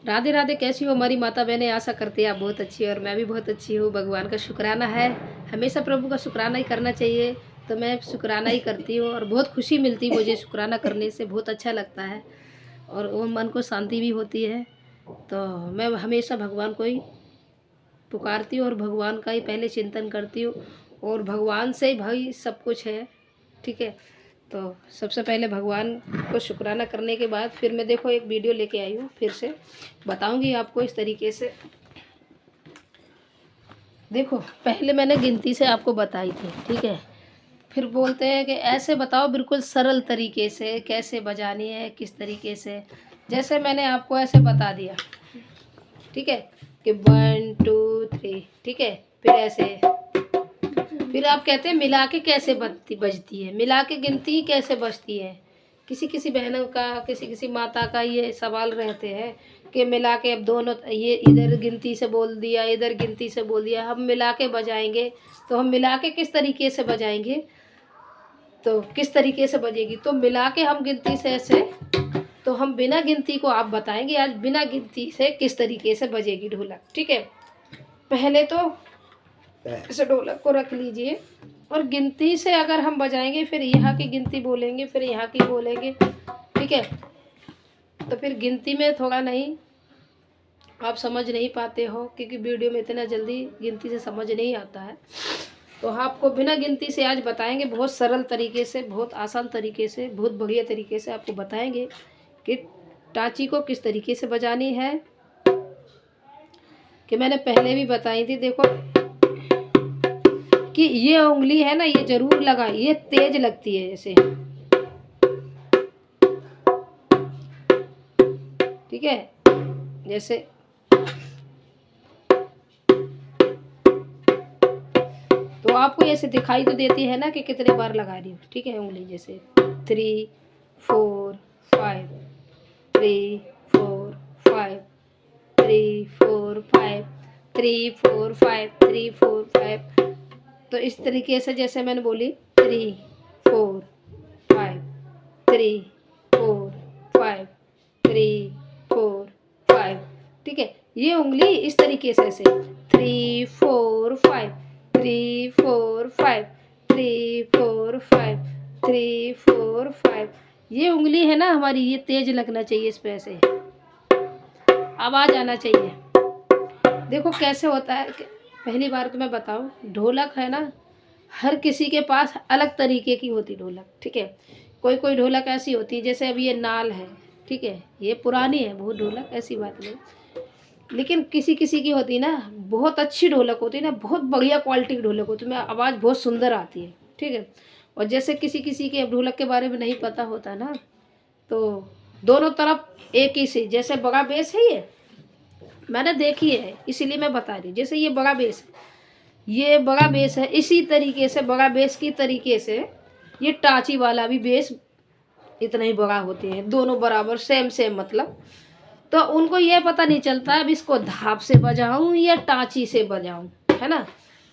राधे राधे। कैसी हो हमारी माता बहनें? आशा करती है आप बहुत अच्छी है और मैं भी बहुत अच्छी हूँ। भगवान का शुक्राना है, हमेशा प्रभु का शुक्राना ही करना चाहिए। तो मैं शुक्राना ही करती हूँ और बहुत खुशी मिलती है मुझे शुक्राना करने से, बहुत अच्छा लगता है और वो मन को शांति भी होती है। तो मैं हमेशा भगवान को ही पुकारती हूँ और भगवान का ही पहले चिंतन करती हूँ और भगवान से ही भाई सब कुछ है। ठीक है, तो सबसे पहले भगवान को शुक्राना करने के बाद फिर मैं देखो एक वीडियो लेके आई हूँ, फिर से बताऊंगी आपको इस तरीके से। देखो पहले मैंने गिनती से आपको बताई थी, ठीक है। फिर बोलते हैं कि ऐसे बताओ बिल्कुल सरल तरीके से कैसे बजानी है, किस तरीके से। जैसे मैंने आपको ऐसे बता दिया, ठीक है, कि 1 2 3, ठीक है। फिर ऐसे, फिर आप कहते हैं मिला के कैसे बजती है, मिला के गिनती कैसे बजती है। किसी किसी बहनों का, किसी किसी माता का ये सवाल रहते हैं कि मिला के अब दोनों, ये इधर गिनती से बोल दिया, इधर गिनती से बोल दिया, हम मिला के बजाएंगे। तो हम मिला के किस तरीके से बजाएंगे, तो किस तरीके से बजेगी। तो मिला के हम गिनती से ऐसे, तो हम बिना गिनती को आप बताएंगे आज बिना गिनती से किस तरीके से बजेगी ढोलक, ठीक है। पहले तो ऐसे ढोलक को रख लीजिए और गिनती से अगर हम बजाएंगे, फिर यहाँ की गिनती बोलेंगे, फिर यहाँ की बोलेंगे, ठीक है। तो फिर गिनती में थोड़ा नहीं आप समझ नहीं पाते हो, क्योंकि वीडियो में इतना जल्दी गिनती से समझ नहीं आता है। तो आपको बिना गिनती से आज बताएंगे, बहुत सरल तरीके से, बहुत आसान तरीके से, बहुत बढ़िया तरीके से आपको बताएंगे कि टाची को किस तरीके से बजानी है। कि मैंने पहले भी बताई थी, देखो कि ये उंगली है ना, ये जरूर लगाए, ये तेज लगती है जैसे, ठीक है। जैसे तो आपको ऐसे दिखाई तो देती है ना कि कितने बार लगा रही हूँ, ठीक है। उंगली जैसे 3 4 5 3 4 5 3 4 5 3 4 5 3 4 5। तो इस तरीके से जैसे मैंने बोली 3 4 5 3 4 5 3 4 5, ठीक है। ये उंगली इस तरीके से ऐसे 3 4 5 3 4 5 3 4 5 3 4 5। ये उंगली है ना हमारी, ये तेज लगना चाहिए, इस पे ऐसे आवाज आना चाहिए। देखो कैसे होता है कि पहली बार तो मैं बताऊं, ढोलक है ना, हर किसी के पास अलग तरीके की होती ढोलक, ठीक है। कोई कोई ढोलक ऐसी होती है, जैसे अब ये नाल है, ठीक है, ये पुरानी है बहुत ढोलक, ऐसी बात नहीं। लेकिन किसी किसी की होती है ना, बहुत अच्छी ढोलक होती है ना, बहुत बढ़िया क्वालिटी की ढोलक होती है, में आवाज़ बहुत सुंदर आती है, ठीक है। और जैसे किसी किसी के ढोलक के बारे में नहीं पता होता ना, तो दोनों तरफ एक ही से, जैसे बड़ा बेस है, ये मैंने देखी है इसीलिए मैं बता रही। जैसे ये बड़ा बेस है, ये बड़ा बेस है, इसी तरीके से बड़ा बेस की तरीके से ये टाची वाला भी बेस इतना ही बड़ा होते हैं, दोनों बराबर सेम सेम मतलब। तो उनको ये पता नहीं चलता अब इसको धाप से बजाऊं या टाची से बजाऊं, है ना।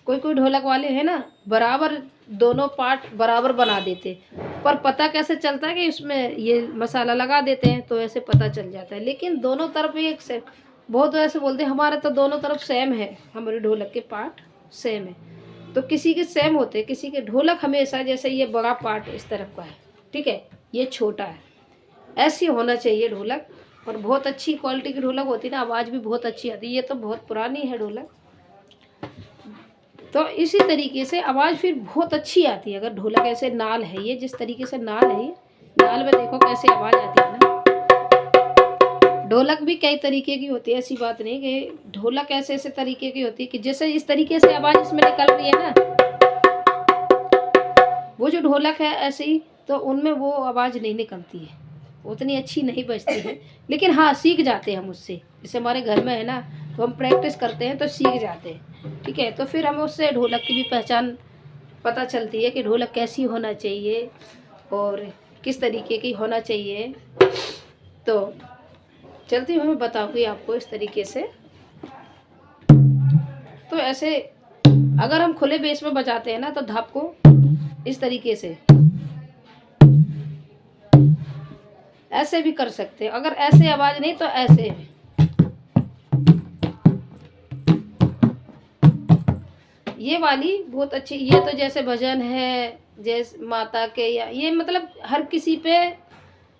कोई कोई ढोलक वाले हैं ना, बराबर दोनों पार्ट बराबर बना देते, पर पता कैसे चलता है कि उसमें ये मसाला लगा देते हैं तो ऐसे पता चल जाता है। लेकिन दोनों तरफ एक से, बहुत ऐसे बोलते हैं हमारे तो दोनों तरफ सेम है, हमारे ढोलक के पार्ट सेम है। तो किसी के सेम होते, किसी के ढोलक हमेशा, जैसे ये बड़ा पार्ट इस तरफ का है, ठीक है, ये छोटा है, ऐसी होना चाहिए ढोलक। और बहुत अच्छी क्वालिटी की ढोलक होती है ना, आवाज़ भी बहुत अच्छी आती है। ये तो बहुत पुरानी है ढोलक, तो इसी तरीके से आवाज़ फिर बहुत अच्छी आती है। अगर ढोलक ऐसे नाल है, ये जिस तरीके से नाल है, ये नाल में देखो कैसे आवाज़ आती है ना। ढोलक भी कई तरीके की होती है, ऐसी बात नहीं कि ढोलक ऐसे ऐसे तरीके की होती है कि जैसे इस तरीके से आवाज़ इसमें निकल रही है ना, वो जो ढोलक है ऐसे ही, तो उनमें वो आवाज़ नहीं निकलती है, उतनी अच्छी नहीं बजती है। लेकिन हाँ, सीख जाते हैं हम उससे, जैसे हमारे घर में है ना, तो हम प्रैक्टिस करते हैं तो सीख जाते हैं, ठीक है। तो फिर हमें उससे ढोलक की भी पहचान पता चलती है कि ढोलक कैसी होना चाहिए और किस तरीके की होना चाहिए। तो चलती हूँ, मैं बताऊँगी आपको इस तरीके से। तो ऐसे अगर हम खुले बेस में बजाते हैं ना, तो धाप को इस तरीके से ऐसे भी कर सकते हैं। अगर ऐसे आवाज़ नहीं तो ऐसे, ये वाली बहुत अच्छी, ये तो जैसे भजन है जैसे माता के, या ये मतलब हर किसी पे,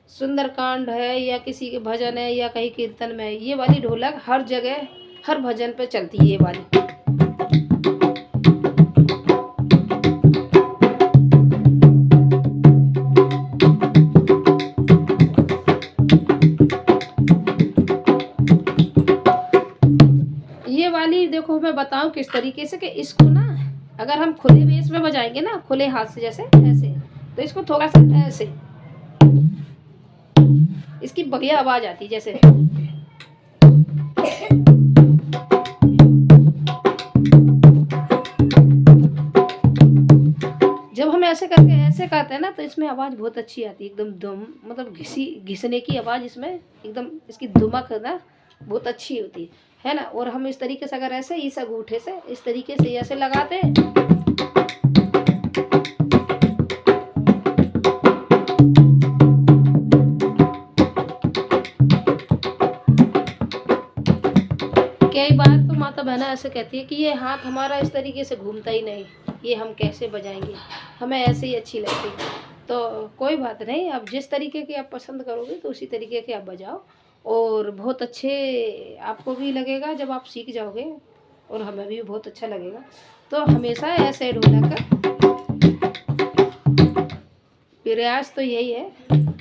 सुंदरकांड है या किसी के भजन है या कहीं कीर्तन में है, ये वाली ढोलक हर जगह हर भजन पे चलती है ये वाली। ये वाली देखो मैं बताऊं किस तरीके से, कि इसको ना अगर हम खुले बेस में बजाएंगे ना, खुले हाथ से जैसे ऐसे, तो इसको थोड़ा सा ऐसे, इसकी बढ़िया आवाज आती जैसे। जब हम ऐसे करके ऐसे करते हैं ना, तो इसमें आवाज बहुत अच्छी आती है, एकदम दुम, मतलब घिसने की आवाज इसमें, एकदम इसकी धुमक ना बहुत अच्छी होती है ना। और हम इस तरीके से अगर ऐसे इस अंगूठे से इस तरीके से ऐसे लगाते हैं, कई बार तो माता बहना ऐसे कहती है कि ये हाथ हमारा इस तरीके से घूमता ही नहीं, ये हम कैसे बजाएंगे, हमें ऐसे ही अच्छी लगती। तो कोई बात नहीं, अब जिस तरीके की आप पसंद करोगे तो उसी तरीके के आप बजाओ, और बहुत अच्छे आपको भी लगेगा जब आप सीख जाओगे, और हमें भी बहुत अच्छा लगेगा। तो हमेशा ऐसे ढोलक का प्रयास तो यही है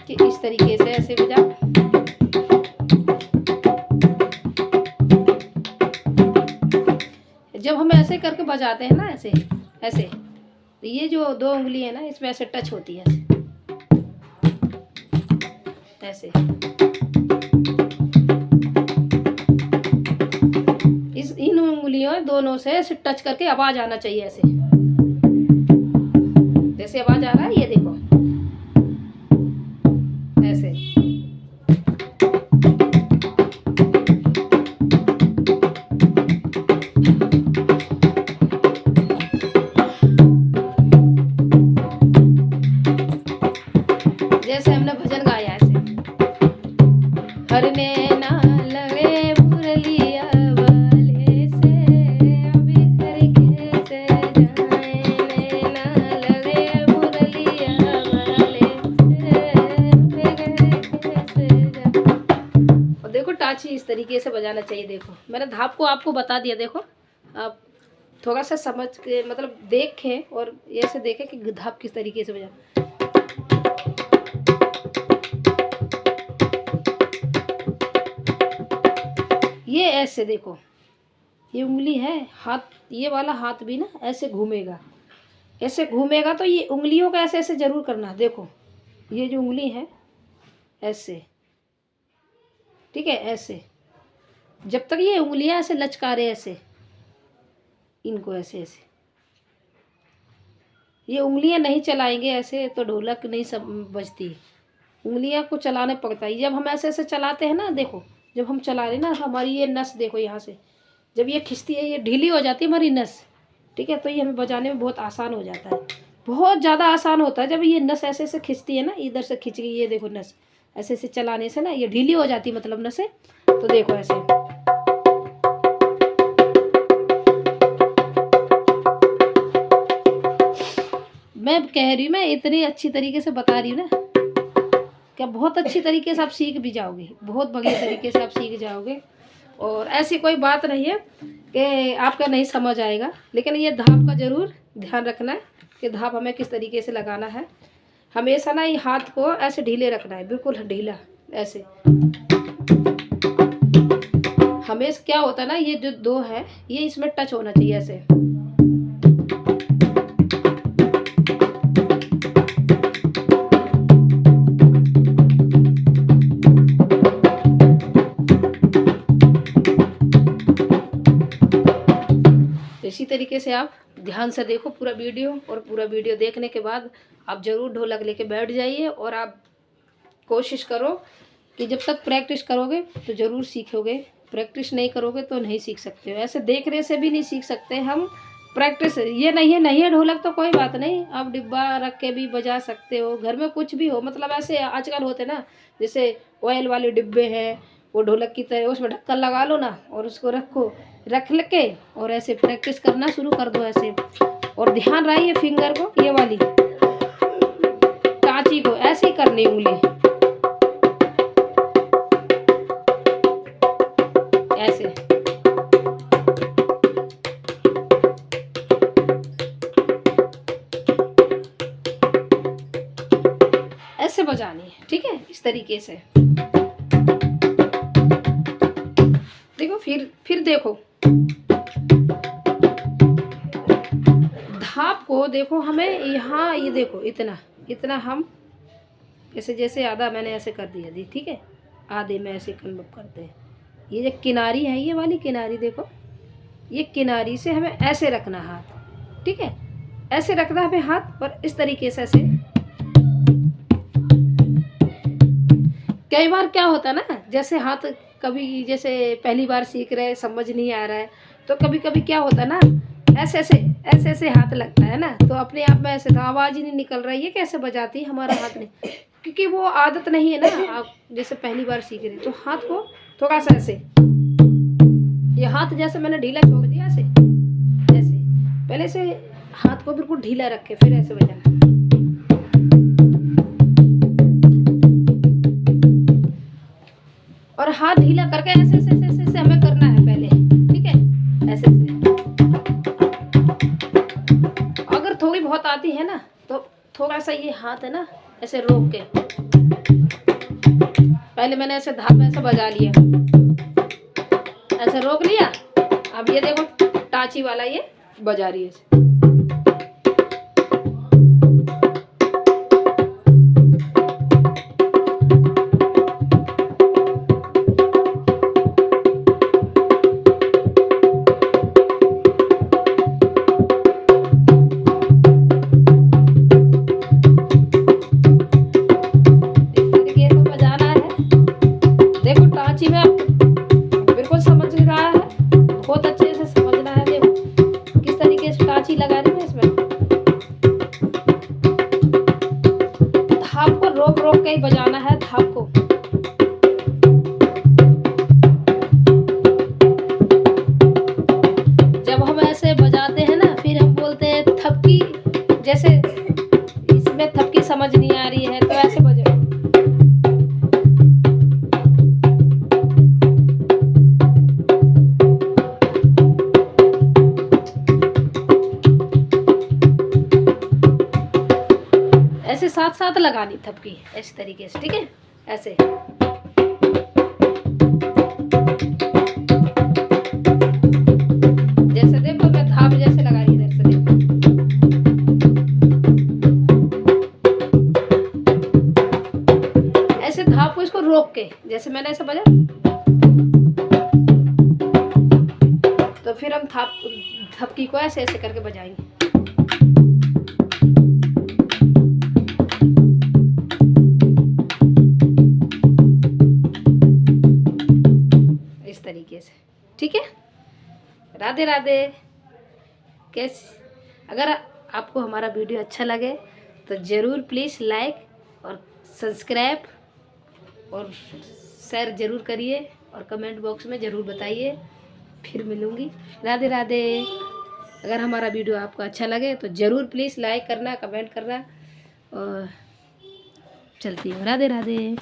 कि इस तरीके से ऐसे बजाओ। जब हम ऐसे करके बजाते हैं ना, ऐसे ऐसे, तो ये जो दो उंगली है ना, इसमें ऐसे टच होती है ऐसे, इस इन उंगलियों दोनों से ऐसे टच करके आवाज आना चाहिए ऐसे, जैसे आवाज आ रहा है ये देखो ऐसे। जैसे हमने भजन गाया ऐसे, हर नैना लगे मुरलिया वाले से, अभी घर कैसे जाए, नैना लगे मुरलिया वाले से, अभी घर कैसे जाए। और देखो टाची इस तरीके से बजाना चाहिए। देखो मैंने धाप को आपको बता दिया, देखो आप थोड़ा सा समझ के मतलब देखें और ऐसे देखें कि धाप किस तरीके से बजाना। ये ऐसे देखो, ये उंगली है, हाथ, ये वाला हाथ भी ना ऐसे घूमेगा, ऐसे घूमेगा, तो ये उंगलियों का ऐसे ऐसे जरूर करना। देखो ये जो उंगली है ऐसे, ठीक है, ऐसे जब तक ये उंगलियां ऐसे लचका रहे ऐसे, इनको ऐसे ऐसे, ये उंगलियां नहीं चलाएंगे ऐसे तो ढोलक नहीं सब बजती, उंगलियां को चलाने पड़ता है। जब हम ऐसे ऐसे चलाते हैं ना, देखो जब हम चला रहे ना, हमारी ये नस देखो यहाँ से जब ये खिंचती है, ये ढीली हो जाती है हमारी नस, ठीक है, तो ये हमें बजाने में बहुत आसान हो जाता है, बहुत ज़्यादा आसान होता है। जब ये नस ऐसे ऐसे खिंचती है ना, इधर से खिंच गई, ये देखो नस ऐसे ऐसे चलाने से ना ये ढीली हो जाती है, मतलब नसें। तो देखो ऐसे, मैं कह रही हूँ, मैं इतनी अच्छी तरीके से बता रही हूँ ना, क्या बहुत अच्छी तरीके से आप सीख भी जाओगे, बहुत बढ़िया तरीके से आप सीख जाओगे। और ऐसी कोई बात नहीं है कि आपका नहीं समझ आएगा, लेकिन ये धाप का ज़रूर ध्यान रखना है कि धाप हमें किस तरीके से लगाना है। हमेशा ना ये हाथ को ऐसे ढीले रखना है, बिल्कुल ढीला ऐसे। हमेशा क्या होता है ना, ये जो दो है ये इसमें टच होना चाहिए ऐसे। इसी तरीके से आप ध्यान से देखो पूरा वीडियो, और पूरा वीडियो देखने के बाद आप ज़रूर ढोलक लेके बैठ जाइए, और आप कोशिश करो कि जब तक प्रैक्टिस करोगे तो ज़रूर सीखोगे, प्रैक्टिस नहीं करोगे तो नहीं सीख सकते हो। ऐसे देखने से भी नहीं सीख सकते हम, प्रैक्टिस। ये नहीं है ढोलक तो कोई बात नहीं, आप डिब्बा रख के भी बजा सकते हो, घर में कुछ भी हो, मतलब ऐसे आजकल होते ना, जैसे ऑयल वाले डिब्बे हैं, वो ढोलक की तरह उसमें ढक्कन लगा लो ना और उसको रख के और ऐसे प्रैक्टिस करना शुरू कर दो ऐसे। और ध्यान रही है फिंगर को, ये वाली टाची को ऐसे ही करनी उंगली, ऐसे। ऐसे बजानी है, ठीक है, इस तरीके से। देखो फिर देखो धाप को देखो हमें यहाँ, ये देखो इतना हम ऐसे, जैसे आधा मैंने ऐसे कर दिया दी, ठीक है, आधे में ऐसे कन्वर्ट करते हैं। ये जो किनारी है, ये वाली किनारी देखो, ये किनारी से हमें ऐसे रखना हाथ, ठीक है, ऐसे रखना हमें हाथ। और इस तरीके से ऐसे। कई बार क्या होता है ना, जैसे हाथ कभी जैसे पहली बार सीख रहे, समझ नहीं आ रहा है, तो कभी कभी क्या होता है ना, ऐसे हाथ लगता है ना, तो अपने आप में ऐसे आवाज़ ही नहीं निकल रही है, कैसे बजाती है हमारा हाथ नहीं, क्योंकि वो आदत नहीं है ना। आप जैसे पहली बार सीख रहे तो हाथ को थोड़ा सा ऐसे, ये हाथ जैसे मैंने ढीला छोड़ दिया ऐसे, पहले से हाथ को बिल्कुल ढीला रख के फिर ऐसे बजाना। और हाथ ढीला करके ऐसे हमें करना है पहले, ठीक है, ऐसे। अगर थोड़ी बहुत आती है ना तो थोड़ा सा ये हाथ है ना ऐसे रोक के, पहले मैंने ऐसे धाप ऐसे बजा लिया, ऐसे रोक लिया। अब ये देखो टाची वाला ये बजा रही है। टाची में बिल्कुल समझ रहा है, बहुत अच्छे से समझना है। देखो किस तरीके से टाची लगा रही है इसमें, धाप को रोक के ही बजाना है, धाप को। जब हम ऐसे बजाते हैं ना, फिर हम बोलते हैं थपकी, जैसे इसमें थपकी समझ नहीं आ रही है तो ऐसे बजाओ। ऐसे साथ लगानी थपकी इस तरीके से, ठीक है, ऐसे। जैसे देखो मैं धाप जैसे लगा रही इधर से, देखो ऐसे धाप को इसको रोक के, जैसे मैंने ऐसे बजा, तो फिर हम थपकी को ऐसे करके बजाएंगे। तरीके से, ठीक है। राधे राधे। कैसे, अगर आपको हमारा वीडियो अच्छा लगे तो ज़रूर प्लीज़ लाइक और सब्सक्राइब और शेयर ज़रूर करिए और कमेंट बॉक्स में ज़रूर बताइए। फिर मिलूँगी। राधे राधे। अगर हमारा वीडियो आपको अच्छा लगे तो ज़रूर प्लीज़ लाइक करना, कमेंट करना। और चलती हूँ। राधे राधे।